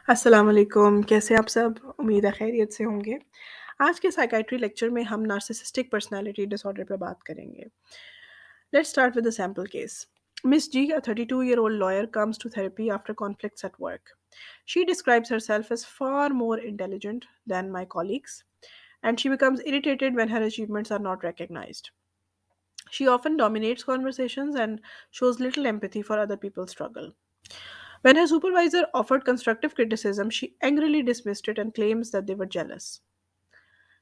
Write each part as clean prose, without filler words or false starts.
अस्सलाम वालेकुम, कैसे हैं आप सब? उम्मीद है खैरियत से होंगे। आज के साइकियाट्री लेक्चर में हम नार्सिसिस्टिक पर्सनैलिटी डिसऑर्डर पे बात करेंगे। Let's start with a sample case. Miss G, a 32-year-old lawyer, comes to therapy after conflicts at work. She describes herself as far more intelligent than my colleagues, and she becomes irritated when her achievements are not recognized. She often dominates conversations and shows little empathy for other people's struggle. When her supervisor offered constructive criticism, she angrily dismissed it and claims that they were jealous.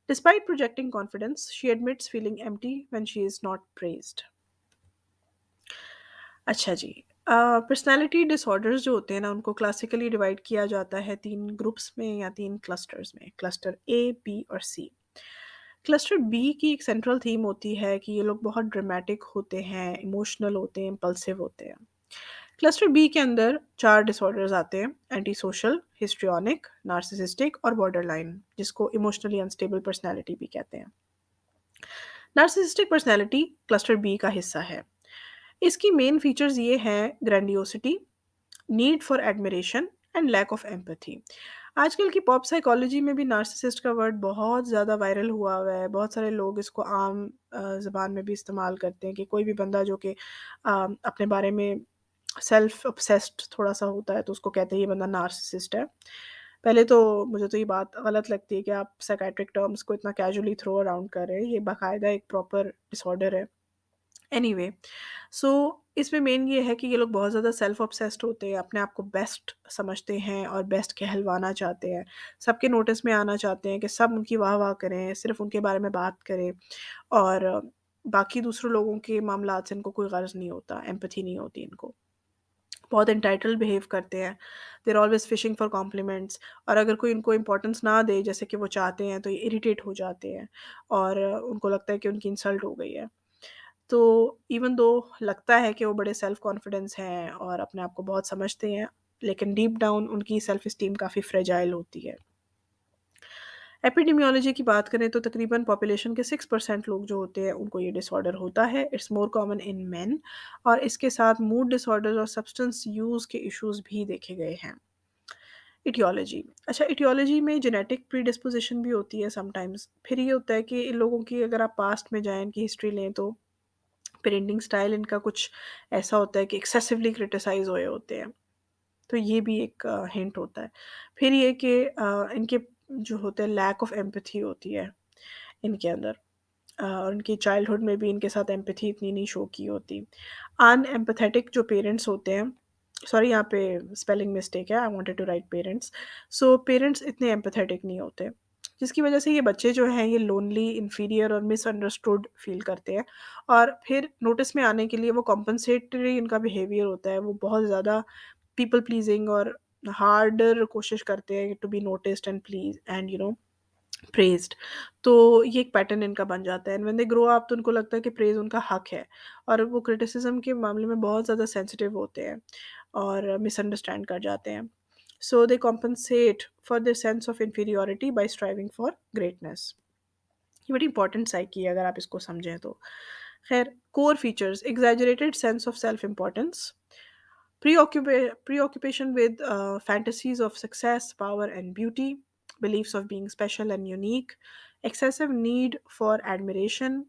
Despite projecting confidence, she admits feeling empty when she is not praised. अच्छा जी। Personality disorders जो होते हैं ना उनको classically divide किया जाता है तीन ग्रुप्स में या तीन क्लस्टर्स में, क्लस्टर ए, बी और सी। क्लस्टर बी की एक सेंट्रल थीम होती है कि ये लोग बहुत ड्रामेटिक होते हैं, इमोशनल होते हैं, इम्पल्सिव होते हैं। क्लस्टर बी के अंदर 4 डिसऑर्डर्स आते हैं: एंटी सोशल, हिस्ट्रियोनिक, नार्सिसिस्टिक और बॉर्डरलाइन, जिसको इमोशनली अनस्टेबल पर्सनैलिटी भी कहते हैं। नार्सिसिस्टिक पर्सनैलिटी क्लस्टर बी का हिस्सा है। इसकी मेन फीचर्स ये हैं: grandiosity, need for admiration and lack of empathy. आजकल की पॉप साइकोलॉजी में भी नार्सिसिस्ट का वर्ड बहुत ज़्यादा वायरल हुआ है। बहुत सारे लोग इसको आम ज़बान में भी इस्तेमाल करते हैं कि कोई भी बंदा जो कि अपने बारे में सेल्फ ऑब्सेस्ड थोड़ा-सा होता है, तो उसको कहते हैं ये बंदा नार्सिसिस्ट है। पहले तो मुझे तो ये बात गलत लगती है कि आप साइकियाट्रिक टर्म्स को इतना कैजुअली थ्रो अराउंड कर रहे हैं। ये बाकायदा एक प्रॉपर डिसऑर्डर है। एनीवे, सो इसमें मेन ये है कि ये लोग बहुत ज़्यादा सेल्फ ऑब्सेस्ड होते हैं, अपने आप को बेस्ट समझते हैं और बेस्ट कहलवाना चाहते हैं। सबके नोटिस में आना चाहते हैं कि सब उनकी वाह-वाह करें, सिर्फ़ उनके बारे में बात करें और बाकी दूसरे लोगों के मामलात से इनको कोई ग़र्ज़ नहीं होता, एम्पैथी नहीं होती इनको। बहुत एंटाइटल्ड बिहेव करते हैं। They are always fishing for compliments, और अगर कोई इनको इम्पोर्टेंस ना दे जैसे कि वो चाहते हैं, तो ये इरिटेट हो जाते हैं और उनको लगता है कि उनकी इंसल्ट हो गई है। तो इवन दो लगता है कि वो बड़े सेल्फ कॉन्फिडेंस हैं और अपने आप को बहुत समझते हैं, लेकिन डीप डाउन उनकी सेल्फ एस्टीम काफ़ी फ्रेजाइल होती है। एपिडेमियोलॉजी की बात करें तो तकरीबन पॉपुलेशन के 6% लोग जो होते हैं उनको ये डिसऑर्डर होता है। It's more common in main, और इसके साथ मूड डिसऑर्डर और सब्सटेंस यूज़ के इश्यूज भी देखे गए हैं। इटियोलॉजी, अच्छा, इटियोलॉजी में जेनेटिक प्रीडिस्पोजिशन भी होती है समटाइम्स। फिर ये होता है कि इन लोगों की अगर आप पास्ट में जाएं, इनकी हिस्ट्री लें, तो पेरेंटिंग स्टाइल इनका कुछ ऐसा होता है कि एक्सेसिवली क्रिटिसाइज़ हुए होते हैं, तो ये भी एक हिंट होता है। फिर ये कि इनके जो होते हैं लैक ऑफ एम्पैथी होती है इनके अंदर, और इनकी चाइल्डहुड में भी इनके साथ एम्पैथी इतनी नहीं शो की होती। अनएम्पैथेटिक जो पेरेंट्स होते हैं, सॉरी यहाँ पे स्पेलिंग मिस्टेक है, I wanted to write parents. So parents इतने एम्पैथेटिक नहीं होते, जिसकी वजह से ये बच्चे जो हैं ये लोनली, इन्फीरियर और मिसअंडरस्टूड फ़ील करते हैं, और फिर नोटिस में आने के लिए वो कॉम्पेंसेटरी इनका बिहेवियर होता है, वो बहुत ज़्यादा पीपल प्लीज़िंग और हार्डर कोशिश करते हैं to be noticed and please and praised. तो ये एक पैटर्न इनका बन जाता है, and when they grow up तो उनको लगता है कि प्रेज़ उनका हक है, और वो क्रिटिसिज़्म के मामले में बहुत ज़्यादा सेंसिटिव होते हैं और मिसअंडरस्टैंड कर जाते हैं। So they compensate for their sense of inferiority by striving for greatness. ये बड़ी इंपॉर्टेंट साइकी है अगर आप इसको समझें तो। खैर, core features: exaggerated sense of self importance, preoccupation with fantasies of success, power, and beauty, beliefs of being special and unique, excessive need for admiration,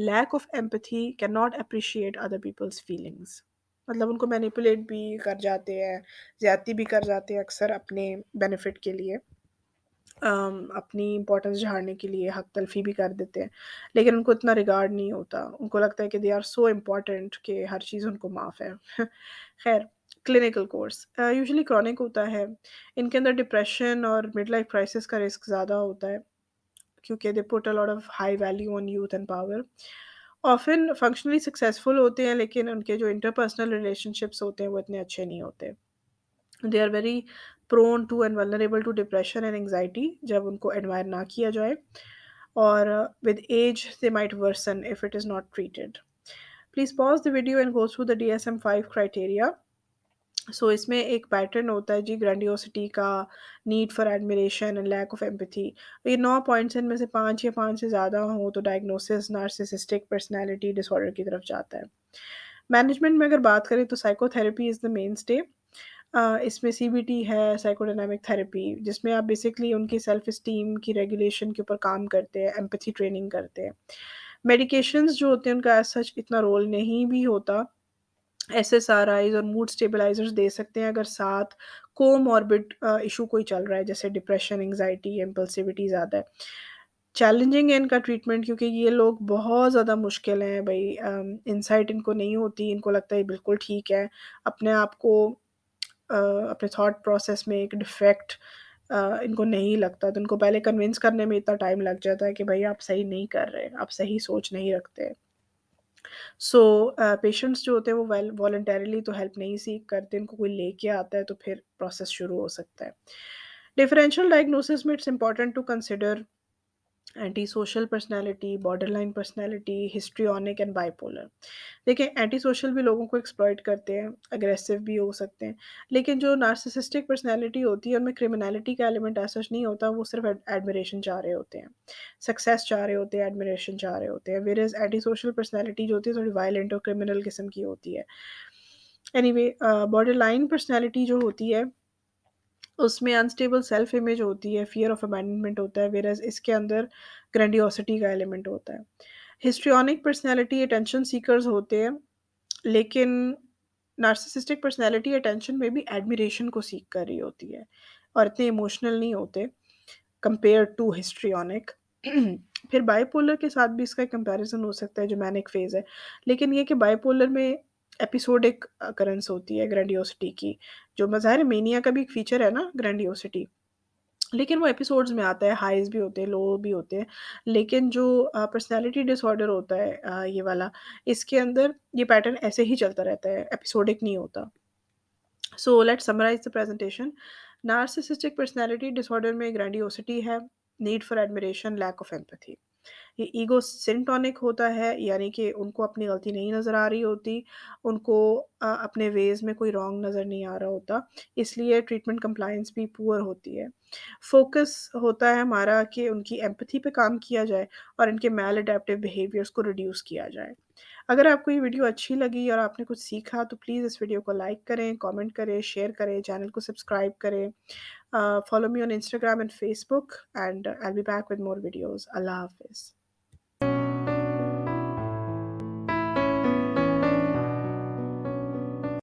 lack of empathy, cannot appreciate other people's feelings. मतलब उनको manipulate भी कर जाते हैं, ज़्यादती भी कर जाते हैं अक्सर अपने बेनिफिट के लिए, अपनी इम्पोर्टेंस झाड़ने के लिए हक तलफ़ी भी कर देते हैं, लेकिन उनको इतना रिगार्ड नहीं होता। उनको लगता है कि दे आर सो इम्पोर्टेंट कि हर चीज़ उनको माफ़ है। खैर, क्लिनिकल कोर्स यूजुअली क्रॉनिक होता है। इनके अंदर डिप्रेशन और मिड लाइफ क्राइसिस का रिस्क ज़्यादा होता है, क्योंकि they put a lot of high value on youth and power. Often functionally successful होते हैं, लेकिन उनके जो इंटरपर्सनल रिलेशनशिप्स होते हैं वो इतने अच्छे नहीं होते। They are very prone to and vulnerable to depression and anxiety जब उनको एडमायर ना किया जाए, और with age they might worsen if it is not treated. Please pause the video and go through the DSM-5 criteria. So इसमें एक pattern होता है जी, ग्रैंडियोसिटी का, need for admiration and lack of empathy. ये 9 पॉइंट्स, इनमें से 5 या 5 से ज़्यादा हो तो डायग्नोसिस नार्सिसिस्टिक पर्सनैलिटी डिसऑर्डर की तरफ जाता है। मैनेजमेंट में अगर बात करें तो साइकोथेरेपी इज़ द मेनस्टे। इसमें सीबीटी है, साइकोडायनामिक थेरेपी, जिसमें आप बेसिकली उनकी सेल्फ एस्टीम की रेगुलेशन के ऊपर काम करते हैं, एम्पैथी ट्रेनिंग करते हैं। मेडिकेशंस जो होते हैं उनका एज़ सच इतना रोल नहीं भी होता। एसएसआरआईज़ और मूड स्टेबलाइज़र्स दे सकते हैं अगर साथ कोमॉर्बिड इश्यू कोई चल रहा है, जैसे डिप्रेशन, एंग्ज़ायटी, इम्पल्सिविटी ज़्यादा है। चैलेंजिंग है इनका ट्रीटमेंट, क्योंकि ये लोग बहुत ज़्यादा मुश्किल हैं भई, इनसाइट इनको नहीं होती, इनको लगता है ये बिल्कुल ठीक है। अपने आप को अपने थॉट प्रोसेस में एक डिफेक्ट इनको नहीं लगता, तो इनको पहले कन्विंस करने में इतना टाइम लग जाता है कि भई आप सही नहीं कर रहे, आप सही सोच नहीं रखते। सो पेशेंट्स जो होते हैं वो वॉलंटरीली तो हेल्प नहीं सीक करते, इनको कोई लेके आता है तो फिर प्रोसेस शुरू हो सकता है। डिफरेंशियल डायग्नोसिस में it's important to consider anti social personality, borderline personality, histrionic and bipolar. देखिए, एंटी सोशल भी लोगों को एक्सप्लॉइट करते हैं, अग्रेसिव भी हो सकते हैं, लेकिन जो नार्सिसिस्टिक पर्सनैलिटी होती है उनमें क्रिमिनैलिटी का एलिमेंट ऐसा नहीं होता, वो सिर्फ एडमिरेशन चाह रहे होते हैं, सक्सेस चाह रहे होते हैं, एडमिरेशन चाह रहे होते हैं। वेयरएज़ एंटी सोशल पर्सनैलिटी जो होती है थोड़ी वायलेंट और क्रिमिनल किस्म की होती है। एनीवे, बॉर्डरलाइन पर्सनैलिटी जो होती है उसमें अनस्टेबल सेल्फ इमेज होती है, फ़ियर ऑफ अबैंडनमेंट होता है, व्हेयरएज़ इसके अंदर ग्रैंडियोसिटी का एलिमेंट होता है। हिस्ट्रियोनिक पर्सनैलिटी अटेंशन सीकर्स होते हैं, लेकिन नार्सिसिस्टिक पर्सनैलिटी अटेंशन में भी एडमिरेशन को सीक कर रही होती है और इतने इमोशनल नहीं होते कंपेयर टू हिस्ट्रियोनिक। फिर बाइपोलर के साथ भी इसका कंपैरिज़न हो सकता है जो मैनिक फ़ेज़ है। लेकिन ये कि बाइपोलर में एपिसोडिक अकरेंस होती है ग्रैंडियोसिटी की, जो ज़ाहिर है मेनिया का भी एक फ़ीचर है ना ग्रैंडियोसिटी। लेकिन वो एपिसोड्स में आता है, हाइज़ भी होते हैं, लो भी होते हैं। लेकिन जो पर्सनैलिटी डिसऑर्डर होता है ये वाला, इसके अंदर ये पैटर्न ऐसे ही चलता रहता है, एपिसोडिक नहीं होता। So let's summarize the presentation. Narcissistic personality disorder में grandiosity है, need for admiration, lack of empathy. ये ईगो सिंटोनिक होता है, यानी कि उनको अपनी गलती नहीं नज़र आ रही होती, उनको अपने वेज़ में कोई रॉन्ग नज़र नहीं आ रहा होता, इसलिए ट्रीटमेंट कंप्लायंस भी पुअर होती है। फ़ोकस होता है हमारा कि उनकी एम्पैथी पे काम किया जाए और इनके मैलएडैप्टिव बिहेवियर्स को रिड्यूस किया जाए। अगर आपको ये वीडियो अच्छी लगी और आपने कुछ सीखा तो प्लीज़ इस वीडियो को लाइक करें, कमेंट करें, शेयर करें, चैनल को सब्सक्राइब करें। Follow me on Instagram and Facebook, and I'll be back with more videos. Allah Hafiz.